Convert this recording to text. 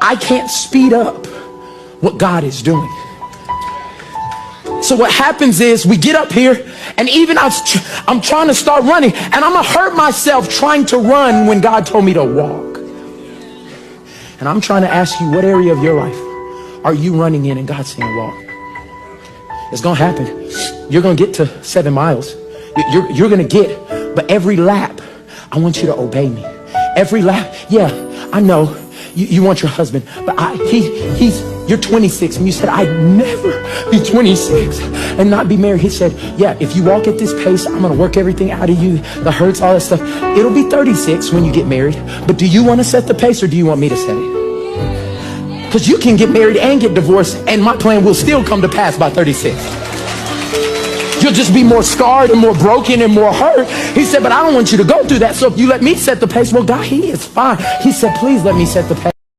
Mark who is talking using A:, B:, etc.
A: I can't speed up what God is doing. So what happens is we get up here, and even I'm trying to start running, and I'm gonna hurt myself trying to run when God told me to walk. And I'm trying to ask you, what area of your life are you running in and God's saying walk? It's gonna happen. You're gonna get to 7 miles. You're gonna get, but every lap, I want you to obey me. Every lap, yeah, I know you want your husband, but you're 26, and you said, I'd never be 26 and not be married. He said, yeah, if you walk at this pace, I'm gonna work everything out of you, the hurts, all that stuff. It'll be 36 when you get married, but do you want to set the pace, or do you want me to set it? Because you can get married and get divorced, and my plan will still come to pass by 36. You'll just be more scarred and more broken and more hurt. He said, but I don't want you to go through that. So if you let me set the pace, well, God, he is fine. He said, please let me set the pace.